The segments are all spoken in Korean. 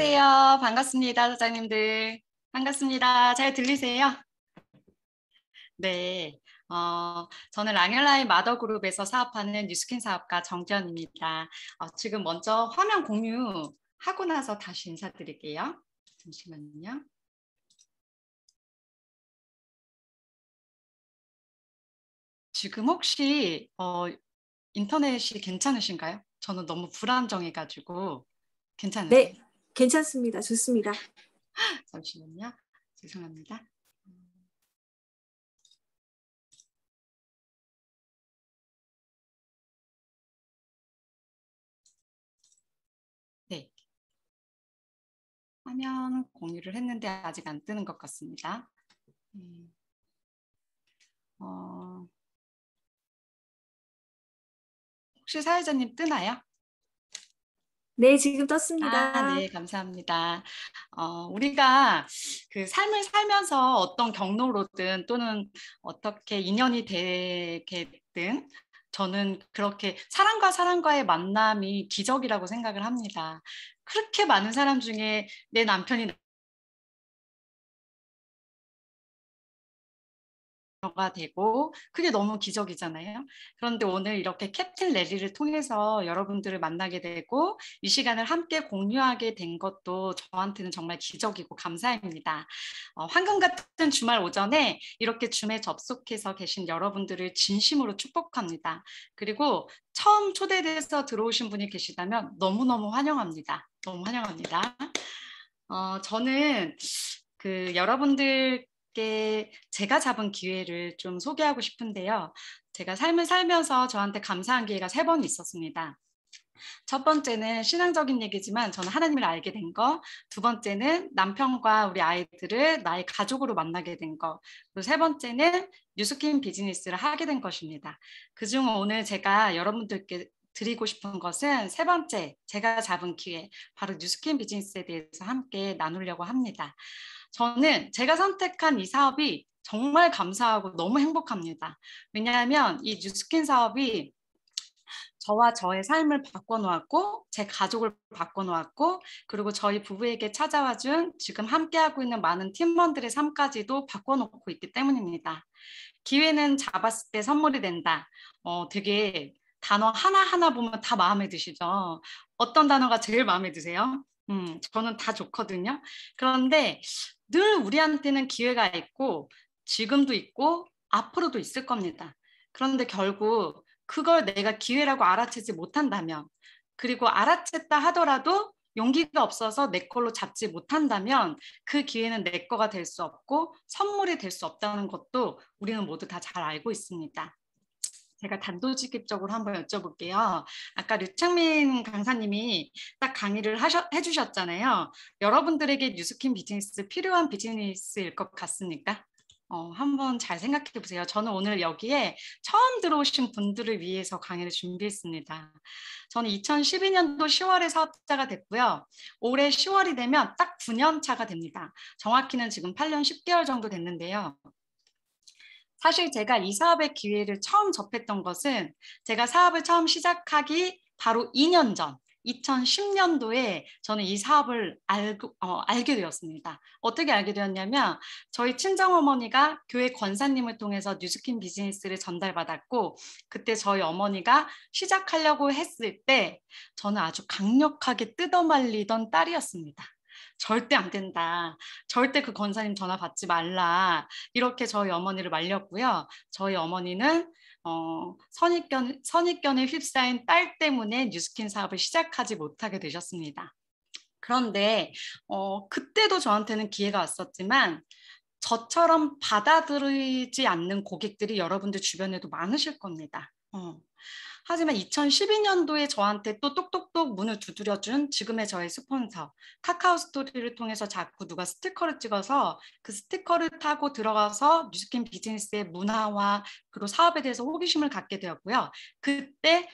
안녕하세요. 반갑습니다, 사장님들. 반갑습니다. 잘 들리세요? 네. 저는 랑엘라이 마더그룹에서 사업하는 뉴스킨 사업가 정견입니다. 지금 먼저 화면 공유하고 나서 다시 인사드릴게요. 잠시만요. 지금 혹시 인터넷이 괜찮으신가요? 저는 너무 불안정해가지고 괜찮으세요? 네, 괜찮습니다. 좋습니다. 잠시만요. 죄송합니다. 네. 화면 공유를 했는데 아직 안 뜨는 것 같습니다. 어, 혹시 사회자님 뜨나요? 네, 지금 떴습니다. 네, 감사합니다. 우리가 그 삶을 살면서 어떤 경로로든 또는 어떻게 인연이 되게든 저는 그렇게 사람과 사람과의 만남이 기적이라고 생각을 합니다. 그렇게 많은 사람 중에 내 남편이 가 되고 그게 너무 기적이잖아요. 그런데 오늘 이렇게 캡틴 랠리를 통해서 여러분들을 만나게 되고 이 시간을 함께 공유하게 된 것도 저한테는 정말 기적이고 감사합니다. 황금 같은 주말 오전에 이렇게 줌에 접속해서 계신 여러분들을 진심으로 축복합니다. 그리고 처음 초대돼서 들어오신 분이 계시다면 너무너무 환영합니다. 너무 환영합니다. 저는 그 여러분들께 제가 잡은 기회를 좀 소개하고 싶은데요. 제가 삶을 살면서 저한테 감사한 기회가 3번 있었습니다. 첫 번째는 신앙적인 얘기지만 저는 하나님을 알게 된 거, 두 번째는 남편과 우리 아이들을 나의 가족으로 만나게 된 거, 그리고 세 번째는 뉴스킨 비즈니스를 하게 된 것입니다. 그중 오늘 제가 여러분들께 드리고 싶은 것은 세 번째, 제가 잡은 기회, 바로 뉴스킨 비즈니스에 대해서 함께 나누려고 합니다. 저는 제가 선택한 이 사업이 정말 감사하고 너무 행복합니다. 왜냐하면 이 뉴스킨 사업이 저와 저의 삶을 바꿔놓았고 제 가족을 바꿔놓았고 그리고 저희 부부에게 찾아와준 지금 함께하고 있는 많은 팀원들의 삶까지도 바꿔놓고 있기 때문입니다. 기회는 잡았을 때 선물이 된다. 되게 단어 하나하나 보면 다 마음에 드시죠? 어떤 단어가 제일 마음에 드세요? 저는 다 좋거든요. 그런데 늘 우리한테는 기회가 있고 지금도 있고 앞으로도 있을 겁니다. 그런데 결국 그걸 내가 기회라고 알아채지 못한다면 그리고 알아챘다 하더라도 용기가 없어서 내 걸로 잡지 못한다면 그 기회는 내 거가 될 수 없고 선물이 될 수 없다는 것도 우리는 모두 다 잘 알고 있습니다. 제가 단도직입적으로 한번 여쭤볼게요. 아까 류창민 강사님이 딱 강의를 해주셨잖아요. 여러분들에게 뉴스킨 비즈니스 필요한 비즈니스일 것 같습니까? 한번 잘 생각해 보세요. 저는 오늘 여기에 처음 들어오신 분들을 위해서 강의를 준비했습니다. 저는 2012년도 10월에 사업자가 됐고요. 올해 10월이 되면 딱 9년 차가 됩니다. 정확히는 지금 8년 10개월 정도 됐는데요. 사실 제가 이 사업의 기회를 처음 접했던 것은 제가 사업을 처음 시작하기 바로 2년 전, 2010년도에 저는 이 사업을 알게 되었습니다. 어떻게 알게 되었냐면 저희 친정어머니가 교회 권사님을 통해서 뉴스킨 비즈니스를 전달받았고 그때 저희 어머니가 시작하려고 했을 때 저는 아주 강력하게 뜯어말리던 딸이었습니다. 절대 안 된다. 절대 그 권사님 전화 받지 말라. 이렇게 저희 어머니를 말렸고요. 저희 어머니는 선입견에 휩싸인 딸 때문에 뉴스킨 사업을 시작하지 못하게 되셨습니다. 그런데 그때도 저한테는 기회가 왔었지만 저처럼 받아들이지 않는 고객들이 여러분들 주변에도 많으실 겁니다. 하지만 2012년도에 저한테 또 똑똑똑 문을 두드려준 지금의 저의 스폰서 카카오 스토리를 통해서 자꾸 누가 스티커를 찍어서 그 스티커를 타고 들어가서 뉴스킨 비즈니스의 문화와 그리고 사업에 대해서 호기심을 갖게 되었고요. 그때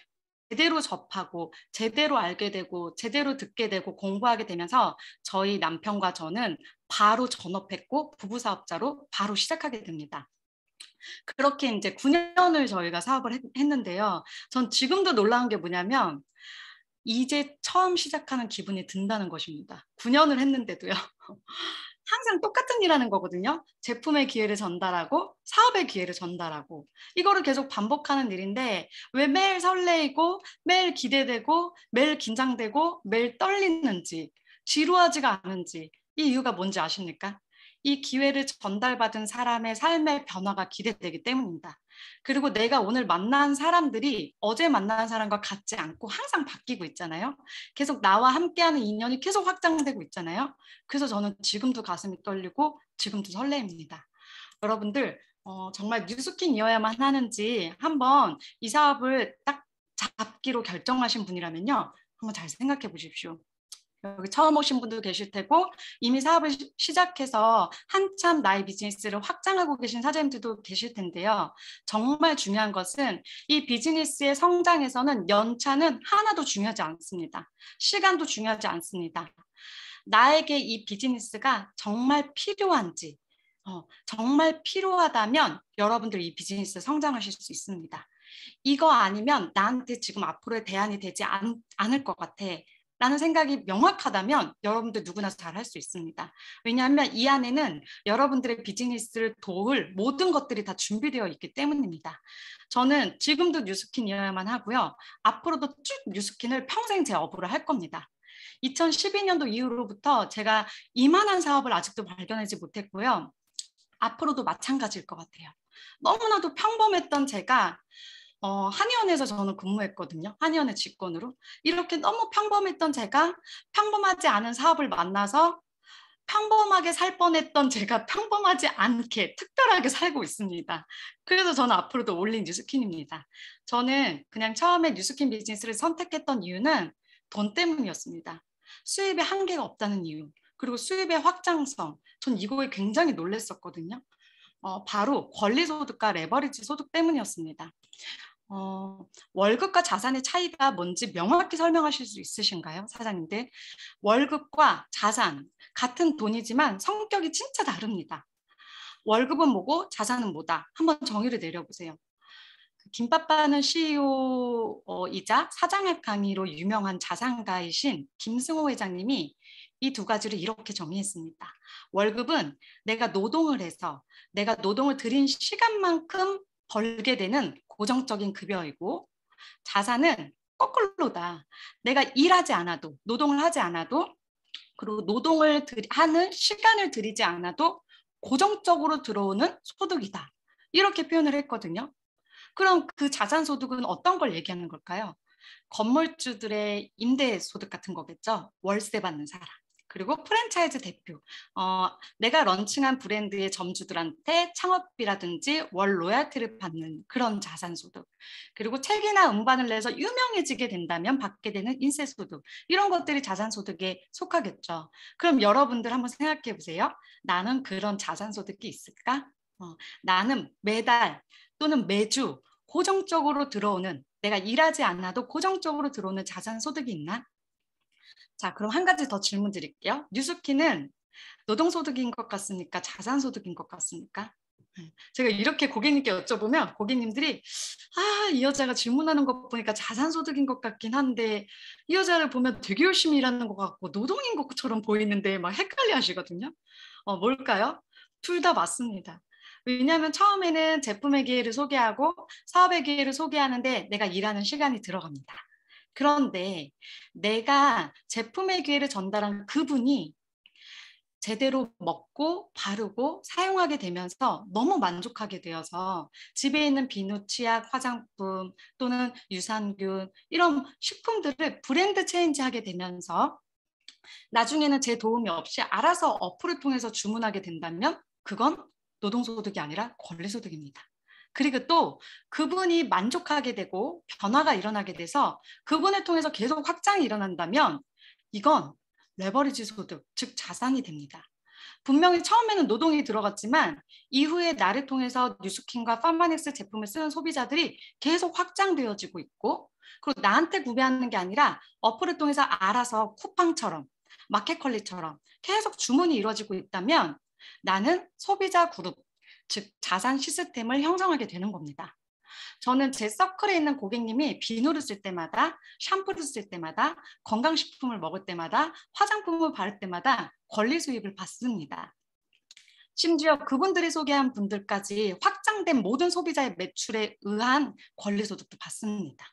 제대로 접하고 제대로 알게 되고 제대로 듣게 되고 공부하게 되면서 저희 남편과 저는 바로 전업했고 부부 사업자로 바로 시작하게 됩니다. 그렇게 이제 9년을 저희가 사업을 했는데요. 전 지금도 놀라운 게 뭐냐면 이제 처음 시작하는 기분이 든다는 것입니다. 9년을 했는데도요. 항상 똑같은 일 하는 거거든요. 제품의 기회를 전달하고 사업의 기회를 전달하고 이거를 계속 반복하는 일인데 왜 매일 설레이고 매일 기대되고 매일 긴장되고 매일 떨리는지 지루하지가 않은지 이 이유가 뭔지 아십니까? 이 기회를 전달받은 사람의 삶의 변화가 기대되기 때문입니다. 그리고 내가 오늘 만난 사람들이 어제 만난 사람과 같지 않고 항상 바뀌고 있잖아요. 계속 나와 함께하는 인연이 계속 확장되고 있잖아요. 그래서 저는 지금도 가슴이 떨리고 지금도 설레입니다. 여러분들 정말 뉴스킨이어야만 하는지 한번 이 사업을 딱 잡기로 결정하신 분이라면요. 한번 잘 생각해 보십시오. 여기 처음 오신 분도 계실 테고 이미 사업을 시작해서 한참 나의 비즈니스를 확장하고 계신 사장님들도 계실 텐데요. 정말 중요한 것은 이 비즈니스의 성장에서는 연차는 하나도 중요하지 않습니다. 시간도 중요하지 않습니다. 나에게 이 비즈니스가 정말 필요한지 정말 필요하다면 여러분들 이 비즈니스 성장하실 수 있습니다. 이거 아니면 나한테 지금 앞으로의 대안이 되지 않을 것 같아. 라는 생각이 명확하다면 여러분들 누구나 잘 할 수 있습니다. 왜냐하면 이 안에는 여러분들의 비즈니스를 도울 모든 것들이 다 준비되어 있기 때문입니다. 저는 지금도 뉴스킨이어야만 하고요. 앞으로도 쭉 뉴스킨을 평생 제 업으로 할 겁니다. 2012년도 이후로부터 제가 이만한 사업을 아직도 발견하지 못했고요. 앞으로도 마찬가지일 것 같아요. 너무나도 평범했던 제가 한의원에서 저는 근무했거든요. 한의원의 직원으로. 이렇게 너무 평범했던 제가 평범하지 않은 사업을 만나서 평범하게 살 뻔했던 제가 평범하지 않게 특별하게 살고 있습니다. 그래서 저는 앞으로도 올린 뉴스킨입니다. 저는 그냥 처음에 뉴스킨 비즈니스를 선택했던 이유는 돈 때문이었습니다. 수입에 한계가 없다는 이유, 그리고 수입의 확장성, 전 이거에 굉장히 놀랐었거든요. 바로 권리소득과 레버리지 소득 때문이었습니다. 월급과 자산의 차이가 뭔지 명확히 설명하실 수 있으신가요, 사장님들? 월급과 자산, 같은 돈이지만 성격이 진짜 다릅니다. 월급은 뭐고 자산은 뭐다. 한번 정의를 내려보세요. 김빠빠는 CEO이자 사장의 강의로 유명한 자산가이신 김승호 회장님이 이 두 가지를 이렇게 정의했습니다. 월급은 내가 노동을 해서 내가 노동을 들인 시간만큼 벌게 되는 고정적인 급여이고 자산은 거꾸로다. 내가 일하지 않아도 노동을 하지 않아도 그리고 노동을 하는 시간을 들이지 않아도 고정적으로 들어오는 소득이다. 이렇게 표현을 했거든요. 그럼 그 자산소득은 어떤 걸 얘기하는 걸까요? 건물주들의 임대소득 같은 거겠죠. 월세 받는 사람. 그리고 프랜차이즈 대표. 내가 런칭한 브랜드의 점주들한테 창업비라든지 월 로얄티를 받는 그런 자산소득. 그리고 책이나 음반을 내서 유명해지게 된다면 받게 되는 인세소득. 이런 것들이 자산소득에 속하겠죠. 그럼 여러분들 한번 생각해 보세요. 나는 그런 자산소득이 있을까? 나는 매달 또는 매주 고정적으로 들어오는 내가 일하지 않아도 고정적으로 들어오는 자산 소득이 있나? 자, 그럼 한 가지 더 질문 드릴게요. 뉴스키는 노동소득인 것 같습니까? 자산소득인 것 같습니까? 제가 이렇게 고객님께 여쭤보면 고객님들이 이 여자가 질문하는 것 보니까 자산소득인 것 같긴 한데 이 여자를 보면 되게 열심히 일하는 것 같고 노동인 것처럼 보이는데 막 헷갈려 하시거든요. 뭘까요? 둘 다 맞습니다. 왜냐하면 처음에는 제품의 기회를 소개하고 사업의 기회를 소개하는데 내가 일하는 시간이 들어갑니다. 그런데 내가 제품의 기회를 전달한 그분이 제대로 먹고 바르고 사용하게 되면서 너무 만족하게 되어서 집에 있는 비누, 치약, 화장품 또는 유산균 이런 식품들을 브랜드 체인지하게 되면서 나중에는 제 도움이 없이 알아서 어플을 통해서 주문하게 된다면 그건 노동소득이 아니라 권리소득입니다. 그리고 또 그분이 만족하게 되고 변화가 일어나게 돼서 그분을 통해서 계속 확장이 일어난다면 이건 레버리지 소득, 즉 자산이 됩니다. 분명히 처음에는 노동이 들어갔지만 이후에 나를 통해서 뉴스킨과 파마닉스 제품을 쓰는 소비자들이 계속 확장되어지고 있고 그리고 나한테 구매하는 게 아니라 어플을 통해서 알아서 쿠팡처럼 마켓컬리처럼 계속 주문이 이루어지고 있다면 나는 소비자 그룹, 즉 자산 시스템을 형성하게 되는 겁니다. 저는 제 서클에 있는 고객님이 비누를 쓸 때마다, 샴푸를 쓸 때마다, 건강식품을 먹을 때마다, 화장품을 바를 때마다 권리 수입을 받습니다. 심지어 그분들이 소개한 분들까지 확장된 모든 소비자의 매출에 의한 권리소득도 받습니다.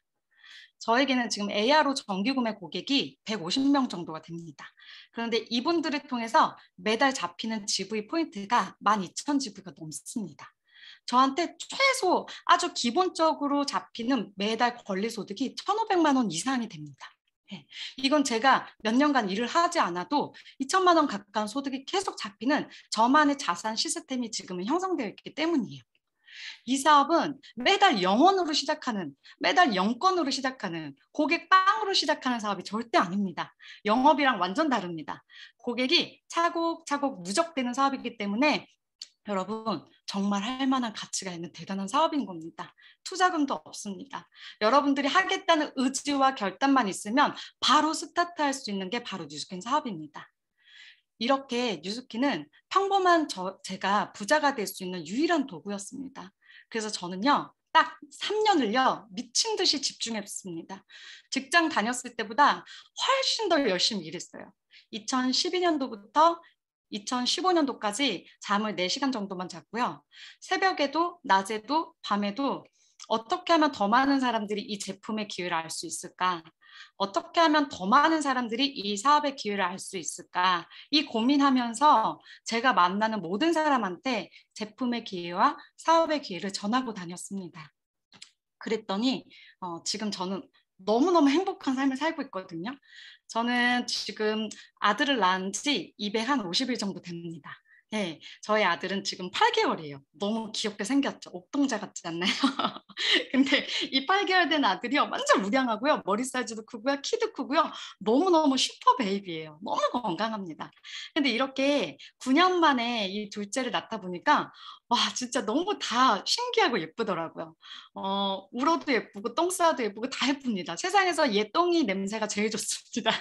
저에게는 지금 ARO 정기구매 고객이 150명 정도가 됩니다. 그런데 이분들을 통해서 매달 잡히는 GV 포인트가 12,000 GV가 넘습니다. 저한테 최소 아주 기본적으로 잡히는 매달 권리소득이 1,500만 원 이상이 됩니다. 이건 제가 몇 년간 일을 하지 않아도 2천만 원 가까운 소득이 계속 잡히는 저만의 자산 시스템이 지금은 형성되어 있기 때문이에요. 이 사업은 매달 0원으로 시작하는, 매달 0건으로 시작하는, 고객 빵으로 시작하는 사업이 절대 아닙니다. 영업이랑 완전 다릅니다. 고객이 차곡차곡 누적되는 사업이기 때문에 여러분 정말 할 만한 가치가 있는 대단한 사업인 겁니다. 투자금도 없습니다. 여러분들이 하겠다는 의지와 결단만 있으면 바로 스타트할 수 있는 게 바로 뉴스킨 사업입니다. 이렇게 뉴스킨은 평범한 제가 부자가 될 수 있는 유일한 도구였습니다. 그래서 저는요, 딱 3년을요, 미친 듯이 집중했습니다. 직장 다녔을 때보다 훨씬 더 열심히 일했어요. 2012년도부터 2015년도까지 잠을 4시간 정도만 잤고요. 새벽에도, 낮에도, 밤에도 어떻게 하면 더 많은 사람들이 이 제품의 기회를 알 수 있을까? 어떻게 하면 더 많은 사람들이 이 사업의 기회를 알 수 있을까? 이 고민하면서 제가 만나는 모든 사람한테 제품의 기회와 사업의 기회를 전하고 다녔습니다. 그랬더니 지금 저는 너무너무 행복한 삶을 살고 있거든요. 저는 지금 아들을 낳은 지 250일 정도 됩니다. 네, 저희 아들은 지금 8개월이에요. 너무 귀엽게 생겼죠. 옥동자 같지 않나요? 근데 이 8개월 된 아들이요. 완전 우량하고요. 머리 사이즈도 크고요. 키도 크고요. 너무너무 슈퍼 베이비예요. 너무 건강합니다. 근데 이렇게 9년 만에 이 둘째를 낳다 보니까 와, 진짜 너무 다 신기하고 예쁘더라고요. 울어도 예쁘고 똥 싸도 예쁘고 다 예쁩니다. 세상에서 얘 똥이 냄새가 제일 좋습니다.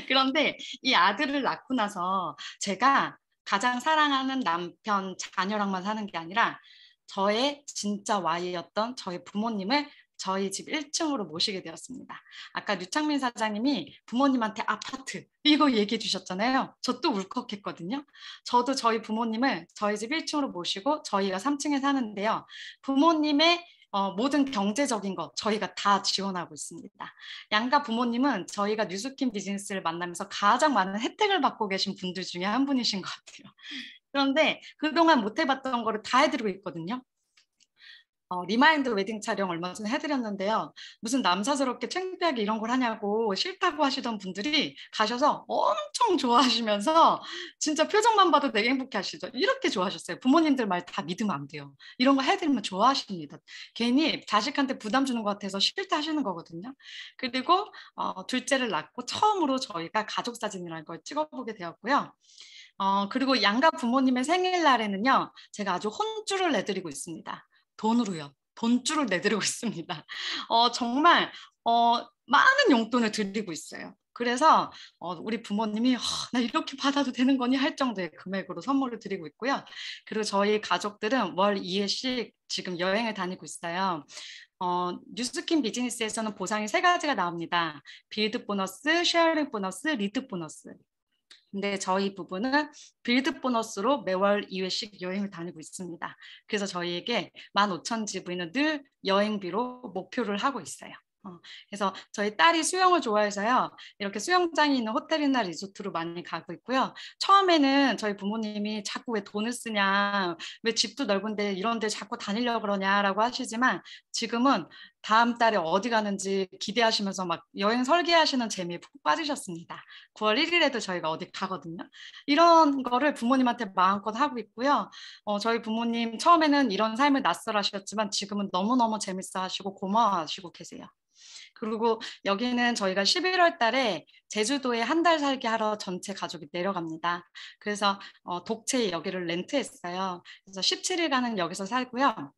그런데 이 아들을 낳고 나서 제가 가장 사랑하는 남편, 자녀랑만 사는 게 아니라 저의 진짜 Y였던 저희 부모님을 저희 집 1층으로 모시게 되었습니다. 아까 류창민 사장님이 부모님한테 아파트 이거 얘기해 주셨잖아요. 저 또 울컥했거든요. 저도 저희 부모님을 저희 집 1층으로 모시고 저희가 3층에 사는데요. 부모님의 모든 경제적인 것 저희가 다 지원하고 있습니다. 양가 부모님은 저희가 뉴스킨 비즈니스를 만나면서 가장 많은 혜택을 받고 계신 분들 중에 한 분이신 것 같아요. 그런데 그동안 못 해봤던 거를 다 해드리고 있거든요. 리마인드 웨딩 촬영 얼마 전에 해드렸는데요. 무슨 남사스럽게 창피하게 이런 걸 하냐고 싫다고 하시던 분들이 가셔서 엄청 좋아하시면서 진짜 표정만 봐도 되게 행복해 하시죠. 이렇게 좋아하셨어요. 부모님들 말 다 믿으면 안 돼요. 이런 거 해드리면 좋아하십니다. 괜히 자식한테 부담 주는 것 같아서 싫다 하시는 거거든요. 그리고 둘째를 낳고 처음으로 저희가 가족 사진이라는 걸 찍어보게 되었고요. 그리고 양가 부모님의 생일날에는요, 제가 아주 혼쭐을 내드리고 있습니다. 돈으로요. 돈줄을 내드리고 있습니다. 정말 많은 용돈을 드리고 있어요. 그래서 우리 부모님이 나 이렇게 받아도 되는 거니 할 정도의 금액으로 선물을 드리고 있고요. 그리고 저희 가족들은 월 2회씩 지금 여행을 다니고 있어요. 뉴스킨 비즈니스에서는 보상이 3가지가 나옵니다. 빌드 보너스, 쉐어링 보너스, 리드 보너스. 근데 저희 부부는 빌드 보너스로 매월 2회씩 여행을 다니고 있습니다. 그래서 저희에게 15,000 GV는 늘 여행비로 목표를 하고 있어요. 그래서 저희 딸이 수영을 좋아해서요. 이렇게 수영장이 있는 호텔이나 리조트로 많이 가고 있고요. 처음에는 저희 부모님이 자꾸 왜 돈을 쓰냐, 왜 집도 넓은데 이런 데 자꾸 다니려고 그러냐라고 하시지만 지금은 다음 달에 어디 가는지 기대하시면서 막 여행 설계하시는 재미에 푹 빠지셨습니다. 9월 1일에도 저희가 어디 가거든요. 이런 거를 부모님한테 마음껏 하고 있고요. 저희 부모님 처음에는 이런 삶을 낯설하셨지만 지금은 너무너무 재밌어 하시고 고마워하시고 계세요. 그리고 여기는 저희가 11월 달에 제주도에 한 달 살기 하러 전체 가족이 내려갑니다. 그래서 독채 여기를 렌트했어요. 그래서 17일간은 여기서 살고요.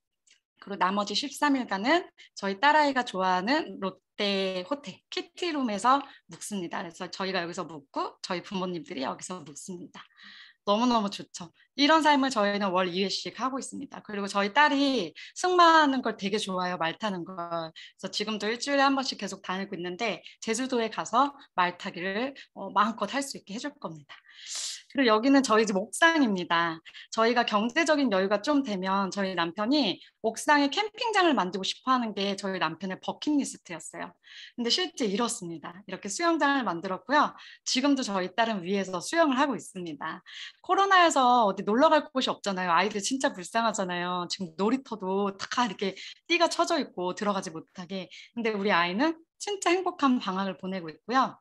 그리고 나머지 13일간은 저희 딸아이가 좋아하는 롯데 호텔 키티룸에서 묵습니다. 그래서 저희가 여기서 묵고 저희 부모님들이 여기서 묵습니다. 너무너무 좋죠. 이런 삶을 저희는 월 2회씩 하고 있습니다. 그리고 저희 딸이 승마하는 걸 되게 좋아해요. 말 타는 걸. 그래서 지금도 일주일에 한 번씩 계속 다니고 있는데 제주도에 가서 말 타기를 마음껏 할 수 있게 해줄 겁니다. 그리고 여기는 저희 집 옥상입니다. 저희가 경제적인 여유가 좀 되면 저희 남편이 옥상에 캠핑장을 만들고 싶어 하는 게 저희 남편의 버킷리스트였어요. 근데 실제 이렇습니다. 이렇게 수영장을 만들었고요. 지금도 저희 딸은 위에서 수영을 하고 있습니다. 코로나여서 어디 놀러 갈 곳이 없잖아요. 아이들 진짜 불쌍하잖아요. 지금 놀이터도 다 이렇게 띠가 쳐져 있고 들어가지 못하게. 근데 우리 아이는 진짜 행복한 방학을 보내고 있고요.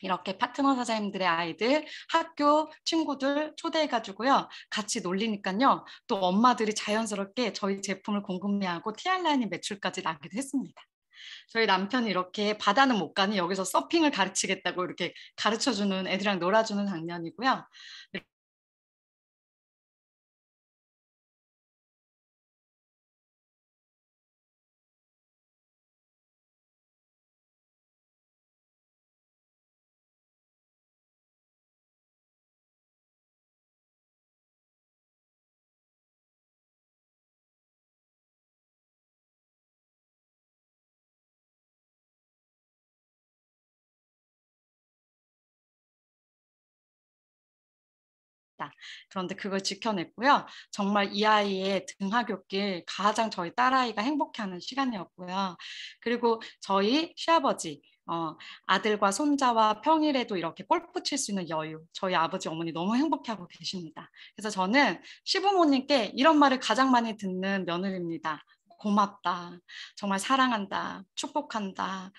이렇게 파트너 사장님들의 아이들, 학교 친구들 초대해가지고요. 같이 놀리니까요. 또 엄마들이 자연스럽게 저희 제품을 궁금해하고 티알라니 매출까지 나기도 했습니다. 저희 남편이 이렇게 바다는 못 가니 여기서 서핑을 가르치겠다고 이렇게 가르쳐주는 애들이랑 놀아주는 장면이고요. 그런데 그걸 지켜냈고요. 정말 이 아이의 등하굣길 가장 저희 딸아이가 행복해하는 시간이었고요. 그리고 저희 시아버지 아들과 손자와 평일에도 이렇게 골프 칠 수 있는 여유. 저희 아버지 어머니 너무 행복해하고 계십니다. 그래서 저는 시부모님께 이런 말을 가장 많이 듣는 며느리입니다. 고맙다. 정말 사랑한다. 축복한다.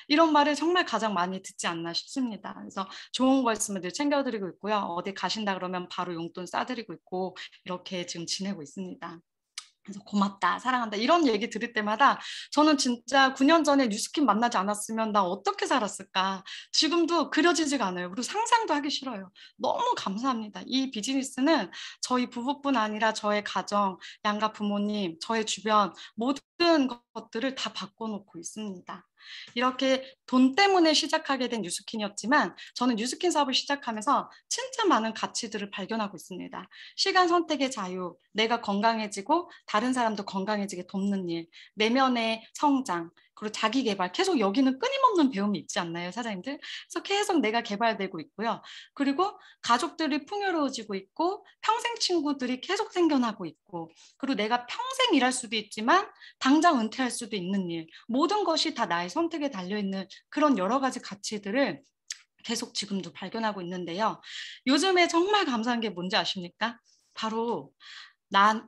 이런 말을 정말 가장 많이 듣지 않나 싶습니다. 그래서 좋은 거 있으면 늘 챙겨드리고 있고요. 어디 가신다 그러면 바로 용돈 싸드리고 있고 이렇게 지금 지내고 있습니다. 그래서 고맙다, 사랑한다 이런 얘기 들을 때마다 저는 진짜 9년 전에 뉴스킨 만나지 않았으면 나 어떻게 살았을까 지금도 그려지지가 않아요. 그리고 상상도 하기 싫어요. 너무 감사합니다. 이 비즈니스는 저희 부부뿐 아니라 저의 가정, 양가 부모님, 저의 주변 모든 것들을 다 바꿔놓고 있습니다. 이렇게 돈 때문에 시작하게 된 뉴스킨이었지만 저는 뉴스킨 사업을 시작하면서 진짜 많은 가치들을 발견하고 있습니다. 시간 선택의 자유, 내가 건강해지고 다른 사람도 건강해지게 돕는 일, 내면의 성장, 그리고 자기 개발. 계속 여기는 끊임없는 배움이 있지 않나요, 사장님들? 그래서 계속 내가 개발되고 있고요. 그리고 가족들이 풍요로워지고 있고 평생 친구들이 계속 생겨나고 있고 그리고 내가 평생 일할 수도 있지만 당장 은퇴할 수도 있는 일. 모든 것이 다 나의 선택에 달려있는 그런 여러 가지 가치들을 계속 지금도 발견하고 있는데요. 요즘에 정말 감사한 게 뭔지 아십니까? 바로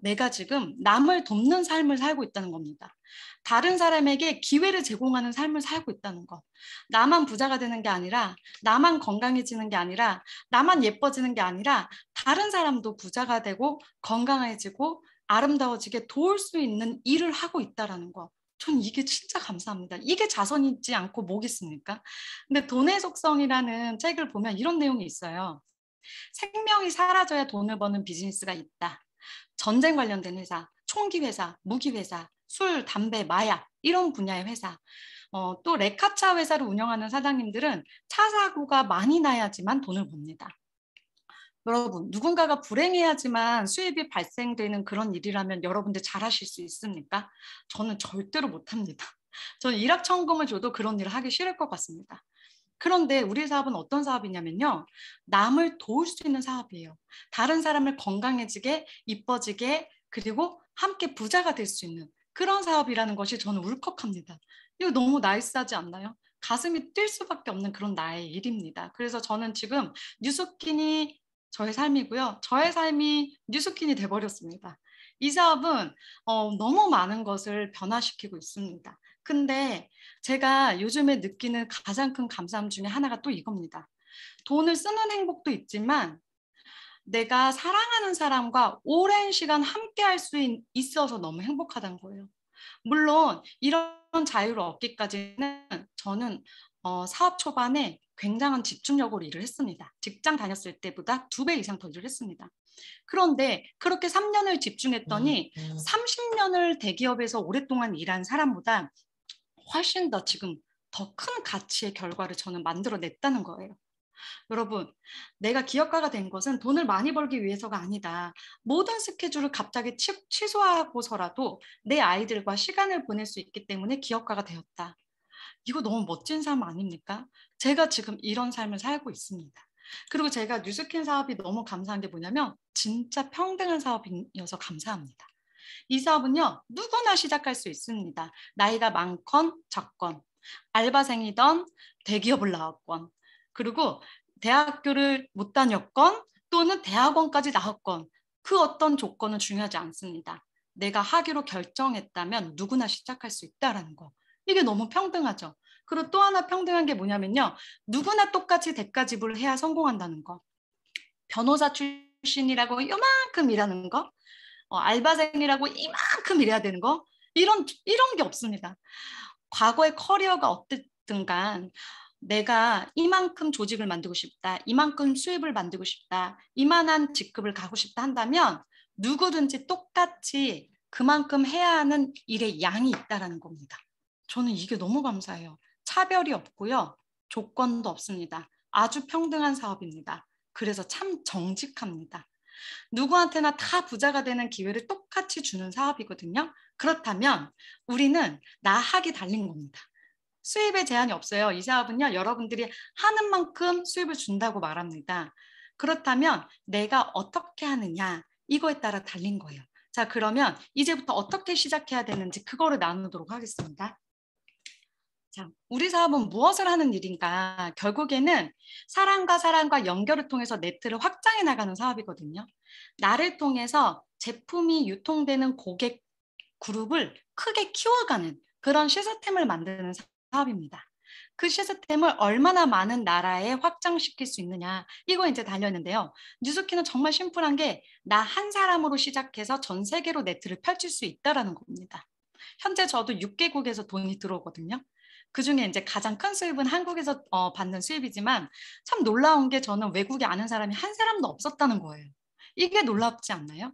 내가 지금 남을 돕는 삶을 살고 있다는 겁니다. 다른 사람에게 기회를 제공하는 삶을 살고 있다는 것. 나만 부자가 되는 게 아니라, 나만 건강해지는 게 아니라, 나만 예뻐지는 게 아니라, 다른 사람도 부자가 되고 건강해지고 아름다워지게 도울 수 있는 일을 하고 있다는 것. 전 이게 진짜 감사합니다. 이게 자선이지 않고 뭐겠습니까? 근데 돈의 속성이라는 책을 보면 이런 내용이 있어요. 생명이 사라져야 돈을 버는 비즈니스가 있다. 전쟁 관련된 회사, 총기 회사, 무기 회사, 술, 담배, 마약 이런 분야의 회사. 또 레카차 회사를 운영하는 사장님들은 차 사고가 많이 나야지만 돈을 법니다. 여러분, 누군가가 불행해야지만 수입이 발생되는 그런 일이라면 여러분들 잘하실 수 있습니까? 저는 절대로 못합니다. 저는 일확천금을 줘도 그런 일을 하기 싫을 것 같습니다. 그런데 우리 사업은 어떤 사업이냐면요. 남을 도울 수 있는 사업이에요. 다른 사람을 건강해지게, 이뻐지게, 그리고 함께 부자가 될 수 있는 그런 사업이라는 것이 저는 울컥합니다. 이거 너무 나이스하지 않나요? 가슴이 뛸 수밖에 없는 그런 나의 일입니다. 그래서 저는 지금 뉴스킨이 저의 삶이고요. 저의 삶이 뉴스킨이 돼버렸습니다. 이 사업은 너무 많은 것을 변화시키고 있습니다. 근데 제가 요즘에 느끼는 가장 큰 감사함 중에 하나가 또 이겁니다. 돈을 쓰는 행복도 있지만 내가 사랑하는 사람과 오랜 시간 함께 할 수 있어서 너무 행복하다는 거예요. 물론 이런 자유를 얻기까지는 저는 사업 초반에 굉장한 집중력으로 일을 했습니다. 직장 다녔을 때보다 2배 이상 더 일을 했습니다. 그런데 그렇게 3년을 집중했더니 30년을 대기업에서 오랫동안 일한 사람보다 훨씬 더 지금 더 큰 가치의 결과를 저는 만들어냈다는 거예요. 여러분, 내가 기업가가 된 것은 돈을 많이 벌기 위해서가 아니다. 모든 스케줄을 갑자기 취소하고서라도 내 아이들과 시간을 보낼 수 있기 때문에 기업가가 되었다. 이거 너무 멋진 삶 아닙니까? 제가 지금 이런 삶을 살고 있습니다. 그리고 제가 뉴스킨 사업이 너무 감사한 게 뭐냐면 진짜 평등한 사업이어서 감사합니다. 이 사업은요, 누구나 시작할 수 있습니다. 나이가 많건 적건, 알바생이던 대기업을 나왔건, 그리고 대학교를 못 다녔건 또는 대학원까지 나왔건 그 어떤 조건은 중요하지 않습니다. 내가 하기로 결정했다면 누구나 시작할 수 있다라는 거. 이게 너무 평등하죠. 그리고 또 하나 평등한 게 뭐냐면요. 누구나 똑같이 대가 지불을 해야 성공한다는 거. 변호사 출신이라고 이만큼 일하는 거, 알바생이라고 이만큼 일해야 되는 거, 이런 게 없습니다. 과거의 커리어가 어쨌든 간 내가 이만큼 조직을 만들고 싶다, 이만큼 수입을 만들고 싶다, 이만한 직급을 가고 싶다 한다면 누구든지 똑같이 그만큼 해야 하는 일의 양이 있다는 겁니다. 저는 이게 너무 감사해요. 차별이 없고요. 조건도 없습니다. 아주 평등한 사업입니다. 그래서 참 정직합니다. 누구한테나 다 부자가 되는 기회를 똑같이 주는 사업이거든요. 그렇다면 우리는 나학이 달린 겁니다. 수입에 제한이 없어요. 이 사업은요, 여러분들이 하는 만큼 수입을 준다고 말합니다. 그렇다면 내가 어떻게 하느냐, 이거에 따라 달린 거예요. 자, 그러면 이제부터 어떻게 시작해야 되는지 그거를 나누도록 하겠습니다. 자, 우리 사업은 무엇을 하는 일인가? 결국에는 사람과 연결을 통해서 네트를 확장해 나가는 사업이거든요. 나를 통해서 제품이 유통되는 고객 그룹을 크게 키워가는 그런 시스템을 만드는 사업입니다. 그 시스템을 얼마나 많은 나라에 확장시킬 수 있느냐, 이거 이제 달렸는데요. 뉴스키는 정말 심플한 게 나 한 사람으로 시작해서 전 세계로 네트를 펼칠 수 있다라는 겁니다. 현재 저도 6개국에서 돈이 들어오거든요. 그중에 이제 가장 큰 수입은 한국에서 받는 수입이지만 참 놀라운 게 저는 외국에 아는 사람이 한 사람도 없었다는 거예요. 이게 놀랍지 않나요?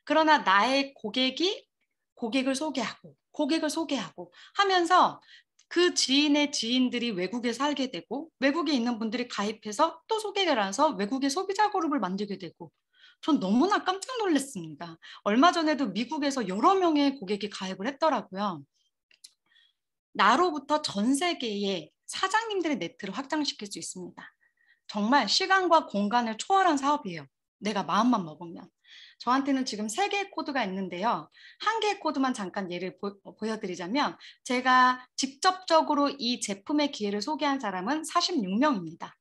그러나 나의 고객을 소개하고 하면서 그 지인의 지인들이 외국에 살게 되고 외국에 있는 분들이 가입해서 또 소개를 해서 외국의 소비자 그룹을 만들게 되고 전 너무나 깜짝 놀랐습니다. 얼마 전에도 미국에서 여러 명의 고객이 가입을 했더라고요. 나로부터 전 세계의 사장님들의 네트를 확장시킬 수 있습니다. 정말 시간과 공간을 초월한 사업이에요. 내가 마음만 먹으면. 저한테는 지금 3개의 코드가 있는데요. 한 개의 코드만 잠깐 예를 보여드리자면 제가 직접적으로 이 제품의 기회를 소개한 사람은 46명입니다.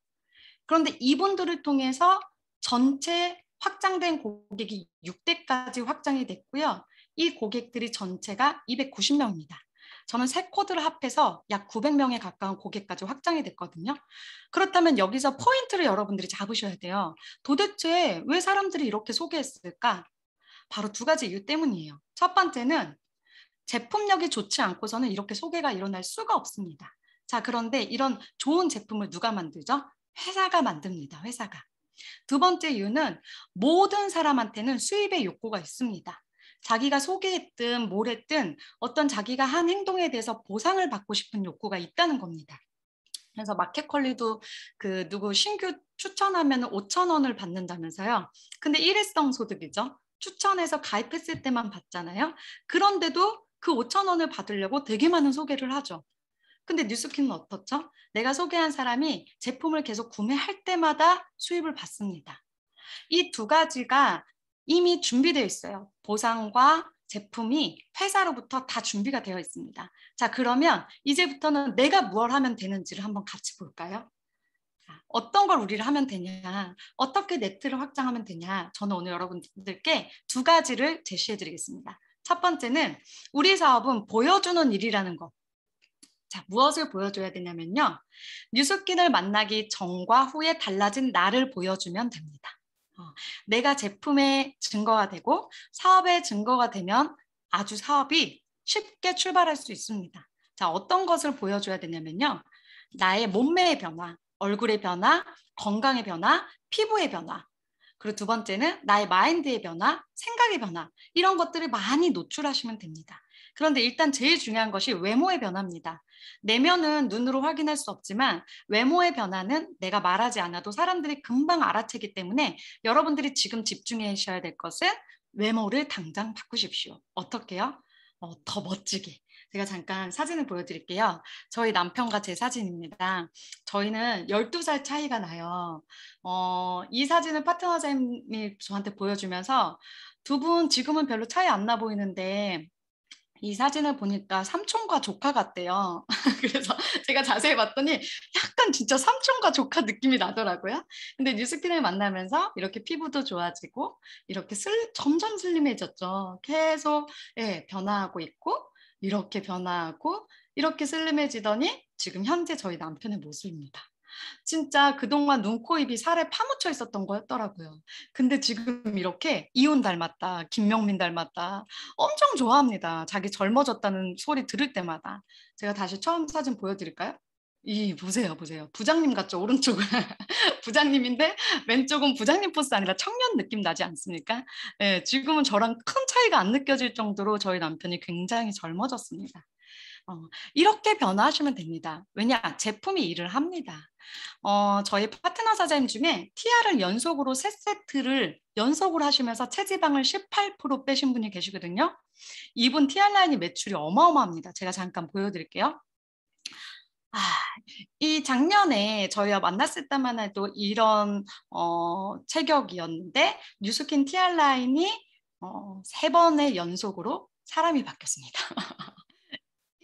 그런데 이분들을 통해서 전체 확장된 고객이 6대까지 확장이 됐고요. 이 고객들이 전체가 290명입니다. 저는 3코드를 합해서 약 900명에 가까운 고객까지 확장이 됐거든요. 그렇다면 여기서 포인트를 여러분들이 잡으셔야 돼요. 도대체 왜 사람들이 이렇게 소개했을까? 바로 2가지 이유 때문이에요. 첫 번째는 제품력이 좋지 않고서는 이렇게 소개가 일어날 수가 없습니다. 자, 그런데 이런 좋은 제품을 누가 만들죠? 회사가 만듭니다. 회사가. 2번째 이유는 모든 사람한테는 수입의 욕구가 있습니다. 자기가 소개했든 뭘 했든 어떤 자기가 한 행동에 대해서 보상을 받고 싶은 욕구가 있다는 겁니다. 그래서 마켓컬리도 그 누구 신규 추천하면 5,000원을 받는다면서요. 근데 일회성 소득이죠. 추천해서 가입했을 때만 받잖아요. 그런데도 그 5,000원을 받으려고 되게 많은 소개를 하죠. 근데 뉴스킨은 어떻죠? 내가 소개한 사람이 제품을 계속 구매할 때마다 수입을 받습니다. 이 2가지가 이미 준비되어 있어요. 보상과 제품이 회사로부터 다 준비가 되어 있습니다. 자, 그러면 이제부터는 내가 뭘 하면 되는지를 한번 같이 볼까요? 어떤 걸 우리를 하면 되냐, 어떻게 네트를 확장하면 되냐, 저는 오늘 여러분들께 2가지를 제시해 드리겠습니다. 첫 번째는 우리 사업은 보여주는 일이라는 거. 자, 무엇을 보여줘야 되냐면요. 뉴스킨을 만나기 전과 후에 달라진 나를 보여주면 됩니다. 내가 제품의 증거가 되고 사업의 증거가 되면 아주 사업이 쉽게 출발할 수 있습니다. 자, 어떤 것을 보여줘야 되냐면요. 나의 몸매의 변화, 얼굴의 변화, 건강의 변화, 피부의 변화. 그리고 2번째는 나의 마인드의 변화, 생각의 변화. 이런 것들을 많이 노출하시면 됩니다. 그런데 일단 제일 중요한 것이 외모의 변화입니다. 내면은 눈으로 확인할 수 없지만 외모의 변화는 내가 말하지 않아도 사람들이 금방 알아채기 때문에 여러분들이 지금 집중하셔야 될 것은 외모를 당장 바꾸십시오. 어떻게요? 더 멋지게. 제가 잠깐 사진을 보여드릴게요. 저희 남편과 제 사진입니다. 저희는 12살 차이가 나요. 이 사진을 파트너자님이 저한테 보여주면서 두 분 지금은 별로 차이 안 나 보이는데 이 사진을 보니까 삼촌과 조카 같대요. 그래서 제가 자세히 봤더니 약간 진짜 삼촌과 조카 느낌이 나더라고요. 근데 뉴스킨을 만나면서 이렇게 피부도 좋아지고 이렇게 점점 슬림해졌죠. 계속 예, 변화하고 있고 이렇게 변화하고 이렇게 슬림해지더니 지금 현재 저희 남편의 모습입니다. 진짜 그동안 눈, 코, 입이 살에 파묻혀 있었던 거였더라고요. 근데 지금 이렇게 이혼 닮았다, 김명민 닮았다. 엄청 좋아합니다. 자기 젊어졌다는 소리 들을 때마다. 제가 다시 처음 사진 보여드릴까요? 보세요, 보세요. 부장님 같죠? 오른쪽은 부장님인데 왼쪽은 부장님 포스 아니라 청년 느낌 나지 않습니까? 예, 지금은 저랑 큰 차이가 안 느껴질 정도로 저희 남편이 굉장히 젊어졌습니다. 이렇게 변화하시면 됩니다. 왜냐? 제품이 일을 합니다. 저희 파트너 사장님 중에 TR을 연속으로 3세트를 연속으로 하시면서 체지방을 18% 빼신 분이 계시거든요. 이분 TR 라인이 매출이 어마어마합니다. 제가 잠깐 보여드릴게요. 이 작년에 저희가 만났을 때만 해도 이런 체격이었는데 뉴스킨 TR 라인이 3번의 연속으로 사람이 바뀌었습니다.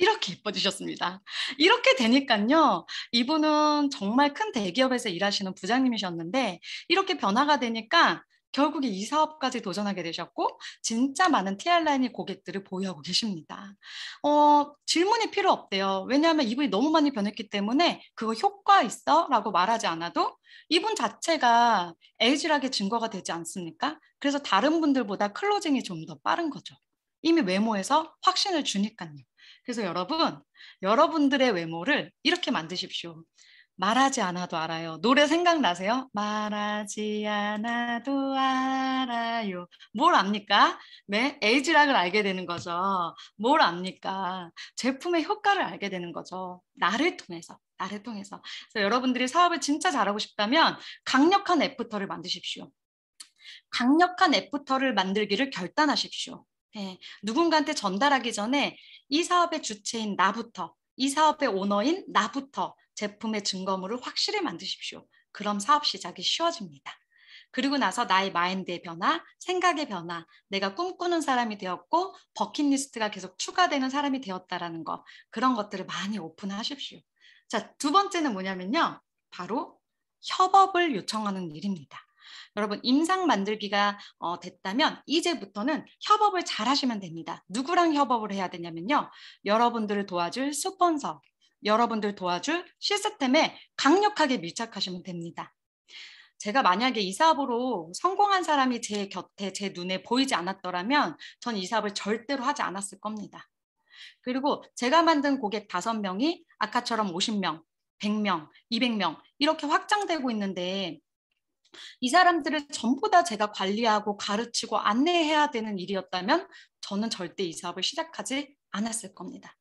이렇게 예뻐지셨습니다. 이렇게 되니까요. 이분은 정말 큰 대기업에서 일하시는 부장님이셨는데 이렇게 변화가 되니까 결국에 이 사업까지 도전하게 되셨고 진짜 많은 TR라인의 고객들을 보유하고 계십니다. 질문이 필요 없대요. 왜냐하면 이분이 너무 많이 변했기 때문에 그거 효과 있어? 라고 말하지 않아도 이분 자체가 에이즈락의 증거가 되지 않습니까? 그래서 다른 분들보다 클로징이 좀 더 빠른 거죠. 이미 외모에서 확신을 주니까요. 그래서 여러분들의 외모를 이렇게 만드십시오. 말하지 않아도 알아요. 노래 생각나세요? 말하지 않아도 알아요. 뭘 압니까? 네, 에이지락을 알게 되는 거죠. 뭘 압니까? 제품의 효과를 알게 되는 거죠. 나를 통해서. 나를 통해서. 그래서 여러분들이 사업을 진짜 잘하고 싶다면 강력한 애프터를 만드십시오. 강력한 애프터를 만들기를 결단하십시오. 네, 누군가한테 전달하기 전에 이 사업의 주체인 나부터, 이 사업의 오너인 나부터 제품의 증거물을 확실히 만드십시오. 그럼 사업 시작이 쉬워집니다. 그리고 나서 나의 마인드의 변화, 생각의 변화, 내가 꿈꾸는 사람이 되었고 버킷리스트가 계속 추가되는 사람이 되었다라는 거, 그런 것들을 많이 오픈하십시오. 자, 두 번째는 뭐냐면요. 바로 협업을 요청하는 일입니다. 여러분 임상 만들기가 됐다면 이제부터는 협업을 잘 하시면 됩니다. 누구랑 협업을 해야 되냐면요. 여러분들을 도와줄 스폰서, 여러분들 도와줄 시스템에 강력하게 밀착하시면 됩니다. 제가 만약에 이 사업으로 성공한 사람이 제 곁에 제 눈에 보이지 않았더라면 전 이 사업을 절대로 하지 않았을 겁니다. 그리고 제가 만든 고객 5명이 아까처럼 50명, 100명, 200명 이렇게 확장되고 있는데 이 사람들을 전부 다 제가 관리하고 가르치고 안내해야 되는 일이었다면 저는 절대 이 사업을 시작하지 않았을 겁니다.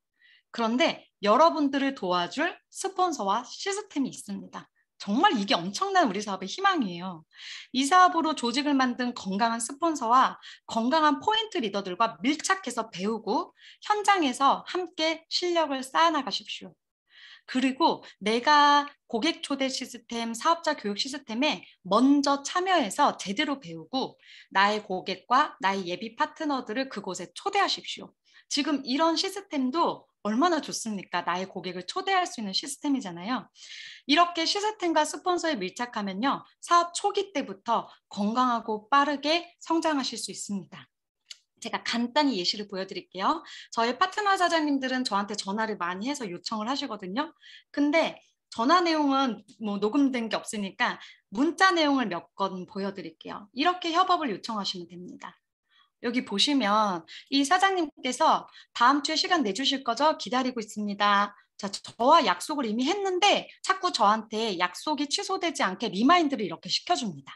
그런데 여러분들을 도와줄 스폰서와 시스템이 있습니다. 정말 이게 엄청난 우리 사업의 희망이에요. 이 사업으로 조직을 만든 건강한 스폰서와 건강한 포인트 리더들과 밀착해서 배우고 현장에서 함께 실력을 쌓아나가십시오. 그리고 내가 고객 초대 시스템, 사업자 교육 시스템에 먼저 참여해서 제대로 배우고 나의 고객과 나의 예비 파트너들을 그곳에 초대하십시오. 지금 이런 시스템도 얼마나 좋습니까? 나의 고객을 초대할 수 있는 시스템이잖아요. 이렇게 시스템과 스폰서에 밀착하면요. 사업 초기 때부터 건강하고 빠르게 성장하실 수 있습니다. 제가 간단히 예시를 보여드릴게요. 저희 파트너 사장님들은 저한테 전화를 많이 해서 요청을 하시거든요. 근데 전화 내용은 뭐 녹음된 게 없으니까 문자 내용을 몇 건 보여드릴게요. 이렇게 협업을 요청하시면 됩니다. 여기 보시면 이 사장님께서 다음 주에 시간 내주실 거죠? 기다리고 있습니다. 자, 저와 약속을 이미 했는데 자꾸 저한테 약속이 취소되지 않게 리마인드를 이렇게 시켜줍니다.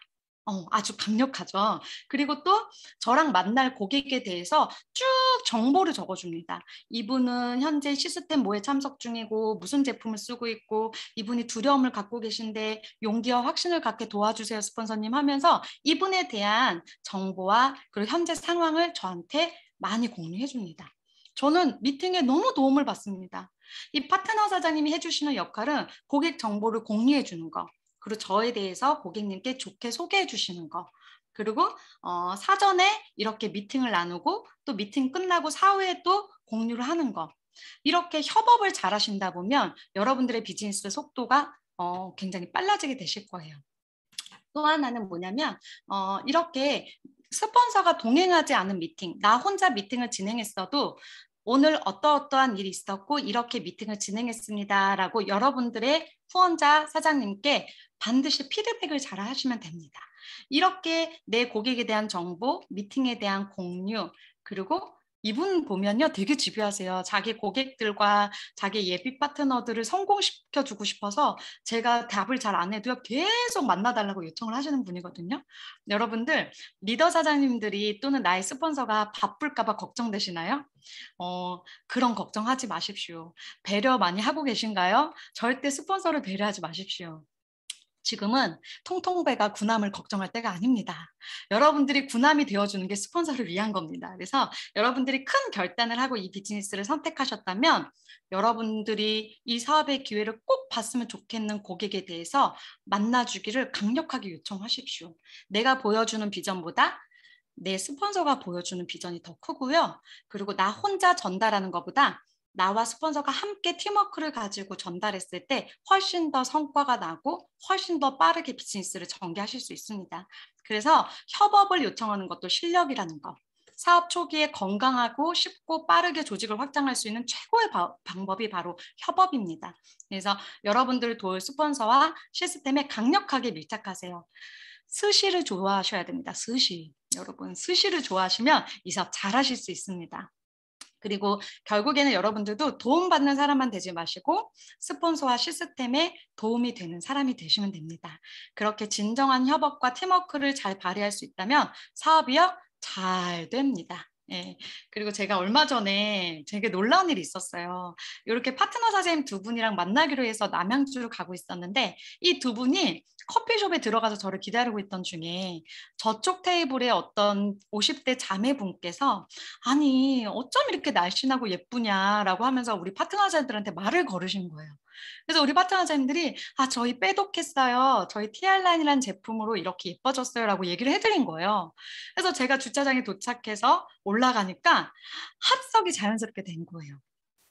아주 강력하죠. 그리고 또 저랑 만날 고객에 대해서 쭉 정보를 적어줍니다. 이분은 현재 시스템 뭐에 참석 중이고 무슨 제품을 쓰고 있고 이분이 두려움을 갖고 계신데 용기와 확신을 갖게 도와주세요 스폰서님 하면서 이분에 대한 정보와 그리고 현재 상황을 저한테 많이 공유해 줍니다. 저는 미팅에 너무 도움을 받습니다. 이 파트너 사장님이 해주시는 역할은 고객 정보를 공유해 주는 거. 그리고 저에 대해서 고객님께 좋게 소개해 주시는 거. 그리고 사전에 이렇게 미팅을 나누고 또 미팅 끝나고 사후에 또 공유를 하는 거. 이렇게 협업을 잘 하신다 보면 여러분들의 비즈니스 속도가 굉장히 빨라지게 되실 거예요. 또 하나는 뭐냐면 이렇게 스폰서가 동행하지 않은 미팅, 나 혼자 미팅을 진행했어도 오늘 어떠어떠한 일이 있었고 이렇게 미팅을 진행했습니다라고 여러분들의 후원자 사장님께 반드시 피드백을 잘 하시면 됩니다. 이렇게 내 고객에 대한 정보, 미팅에 대한 공유, 그리고 이분 보면요 되게 집요하세요. 자기 고객들과 자기 예비 파트너들을 성공시켜주고 싶어서 제가 답을 잘 안 해도요 계속 만나달라고 요청을 하시는 분이거든요. 여러분들 리더 사장님들이 또는 나의 스폰서가 바쁠까 봐 걱정되시나요? 그런 걱정하지 마십시오. 배려 많이 하고 계신가요? 절대 스폰서를 배려하지 마십시오. 지금은 통통배가 군함을 걱정할 때가 아닙니다. 여러분들이 군함이 되어주는 게 스폰서를 위한 겁니다. 그래서 여러분들이 큰 결단을 하고 이 비즈니스를 선택하셨다면 여러분들이 이 사업의 기회를 꼭 봤으면 좋겠는 고객에 대해서 만나주기를 강력하게 요청하십시오. 내가 보여주는 비전보다 내 스폰서가 보여주는 비전이 더 크고요. 그리고 나 혼자 전달하는 것보다 나와 스폰서가 함께 팀워크를 가지고 전달했을 때 훨씬 더 성과가 나고 훨씬 더 빠르게 비즈니스를 전개하실 수 있습니다. 그래서 협업을 요청하는 것도 실력이라는 거. 사업 초기에 건강하고 쉽고 빠르게 조직을 확장할 수 있는 최고의 방법이 바로 협업입니다. 그래서 여러분들 도울 스폰서와 시스템에 강력하게 밀착하세요. 스시를 좋아하셔야 됩니다. 스시. 여러분 스시를 좋아하시면 이 사업 잘하실 수 있습니다. 그리고 결국에는 여러분들도 도움받는 사람만 되지 마시고 스폰서와 시스템에 도움이 되는 사람이 되시면 됩니다. 그렇게 진정한 협업과 팀워크를 잘 발휘할 수 있다면 사업이요 잘 됩니다. 예. 그리고 제가 얼마 전에 되게 놀라운 일이 있었어요. 이렇게 파트너 사장님 두 분이랑 만나기로 해서 남양주를 가고 있었는데 이 두 분이 커피숍에 들어가서 저를 기다리고 있던 중에 저쪽 테이블에 어떤 50대 자매분께서 아니 어쩜 이렇게 날씬하고 예쁘냐라고 하면서 우리 파트너자들한테 말을 걸으신 거예요. 그래서 우리 파트너자님들이 저희 빼독했어요. 저희 TR라인이라는 제품으로 이렇게 예뻐졌어요 라고 얘기를 해드린 거예요. 그래서 제가 주차장에 도착해서 올라가니까 합석이 자연스럽게 된 거예요.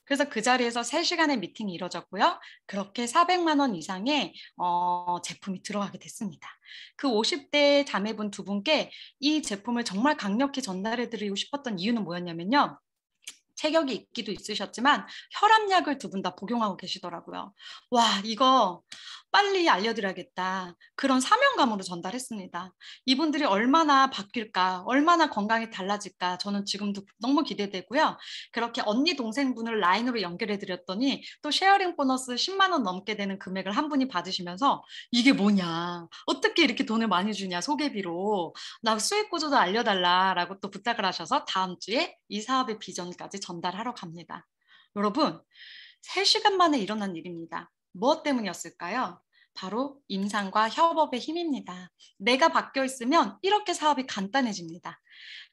그래서 그 자리에서 3시간의 미팅이 이루어졌고요. 그렇게 400만 원 이상의 제품이 들어가게 됐습니다. 그 50대 자매분 두 분께 이 제품을 정말 강력히 전달해드리고 싶었던 이유는 뭐였냐면요. 체격이 있기도 있으셨지만 혈압약을 두 분 다 복용하고 계시더라고요. 와, 이거 빨리 알려드려야겠다. 그런 사명감으로 전달했습니다. 이분들이 얼마나 바뀔까, 얼마나 건강이 달라질까 저는 지금도 너무 기대되고요. 그렇게 언니 동생분을 라인으로 연결해드렸더니 또 쉐어링 보너스 10만 원 넘게 되는 금액을 한 분이 받으시면서 이게 뭐냐, 어떻게 이렇게 돈을 많이 주냐, 소개비로. 나 수익 구조도 알려달라라고 또 부탁을 하셔서 다음 주에 이 사업의 비전까지 전달하러 갑니다. 여러분, 3시간 만에 일어난 일입니다. 무엇 때문이었을까요? 바로 임상과 협업의 힘입니다. 내가 바뀌어 있으면 이렇게 사업이 간단해집니다.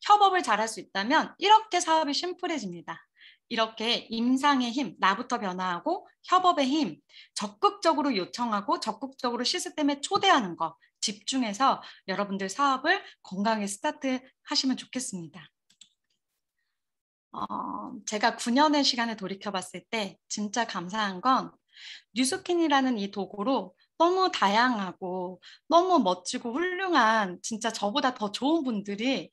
협업을 잘할 수 있다면 이렇게 사업이 심플해집니다. 이렇게 임상의 힘, 나부터 변화하고 협업의 힘, 적극적으로 요청하고 적극적으로 시스템에 초대하는 것, 집중해서 여러분들 사업을 건강하게 스타트 하시면 좋겠습니다. 제가 9년의 시간을 돌이켜 봤을 때 진짜 감사한 건 뉴스킨이라는 이 도구로 너무 다양하고 너무 멋지고 훌륭한 진짜 저보다 더 좋은 분들이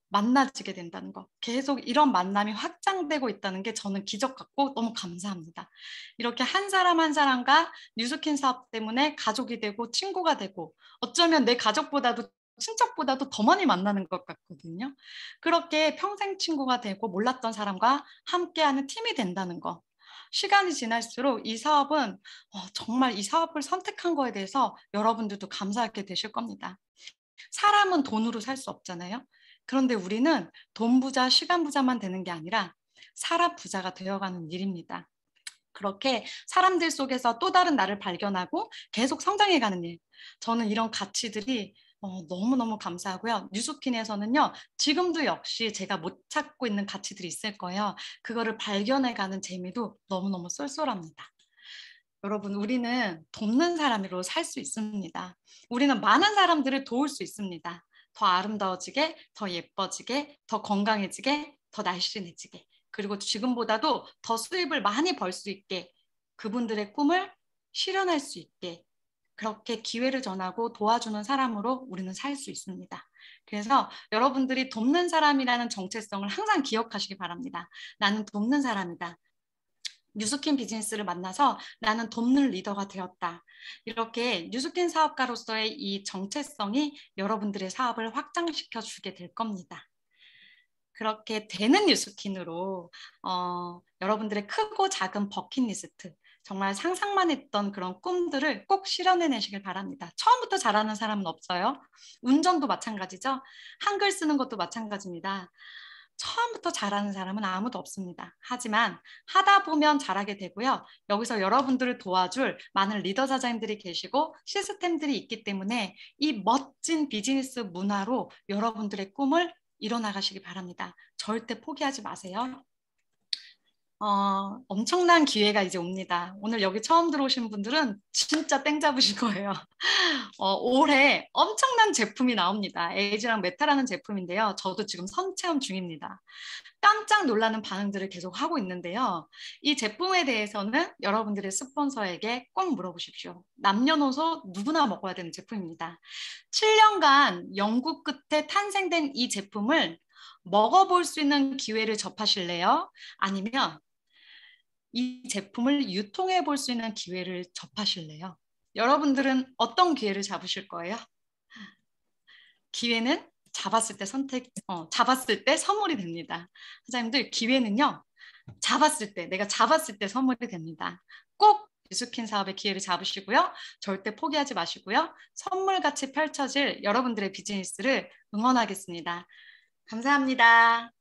만나지게 된다는 거. 계속 이런 만남이 확장되고 있다는 게 저는 기적 같고 너무 감사합니다. 이렇게 한 사람 한 사람과 뉴스킨 사업 때문에 가족이 되고 친구가 되고 어쩌면 내 가족보다도 친척보다도 더 많이 만나는 것 같거든요. 그렇게 평생 친구가 되고 몰랐던 사람과 함께하는 팀이 된다는 거. 시간이 지날수록 이 사업은 정말 이 사업을 선택한 거에 대해서 여러분들도 감사하게 되실 겁니다. 사람은 돈으로 살 수 없잖아요. 그런데 우리는 돈 부자, 시간 부자만 되는 게 아니라 사람 부자가 되어가는 일입니다. 그렇게 사람들 속에서 또 다른 나를 발견하고 계속 성장해가는 일. 저는 이런 가치들이 너무너무 감사하고요. 뉴스킨에서는요, 지금도 역시 제가 못 찾고 있는 가치들이 있을 거예요. 그거를 발견해가는 재미도 너무너무 쏠쏠합니다. 여러분, 우리는 돕는 사람으로 살 수 있습니다. 우리는 많은 사람들을 도울 수 있습니다. 더 아름다워지게, 더 예뻐지게, 더 건강해지게, 더 날씬해지게. 그리고 지금보다도 더 수입을 많이 벌 수 있게, 그분들의 꿈을 실현할 수 있게, 그렇게 기회를 전하고 도와주는 사람으로 우리는 살 수 있습니다. 그래서 여러분들이 돕는 사람이라는 정체성을 항상 기억하시기 바랍니다. 나는 돕는 사람이다. 뉴스킨 비즈니스를 만나서 나는 돕는 리더가 되었다. 이렇게 뉴스킨 사업가로서의 이 정체성이 여러분들의 사업을 확장시켜 주게 될 겁니다. 그렇게 되는 뉴스킨으로 여러분들의 크고 작은 버킷리스트, 정말 상상만 했던 그런 꿈들을 꼭 실현해내시길 바랍니다. 처음부터 잘하는 사람은 없어요. 운전도 마찬가지죠. 한글 쓰는 것도 마찬가지입니다. 처음부터 잘하는 사람은 아무도 없습니다. 하지만 하다 보면 잘하게 되고요. 여기서 여러분들을 도와줄 많은 리더 사장님들이 계시고 시스템들이 있기 때문에 이 멋진 비즈니스 문화로 여러분들의 꿈을 이뤄나가시기 바랍니다. 절대 포기하지 마세요. 엄청난 기회가 이제 옵니다. 오늘 여기 처음 들어오신 분들은 진짜 땡 잡으실 거예요. 올해 엄청난 제품이 나옵니다. 에이지랑 메타라는 제품인데요. 저도 지금 선체험 중입니다. 깜짝 놀라는 반응들을 계속 하고 있는데요. 이 제품에 대해서는 여러분들의 스폰서에게 꼭 물어보십시오. 남녀노소 누구나 먹어야 되는 제품입니다. 7년간 연구 끝에 탄생된 이 제품을 먹어볼 수 있는 기회를 접하실래요? 아니면 이 제품을 유통해 볼 수 있는 기회를 접하실래요? 여러분들은 어떤 기회를 잡으실 거예요? 기회는 잡았을 때 선물이 됩니다. 사장님들, 기회는요, 내가 잡았을 때 선물이 됩니다. 꼭 뉴스킨 사업의 기회를 잡으시고요. 절대 포기하지 마시고요. 선물같이 펼쳐질 여러분들의 비즈니스를 응원하겠습니다. 감사합니다.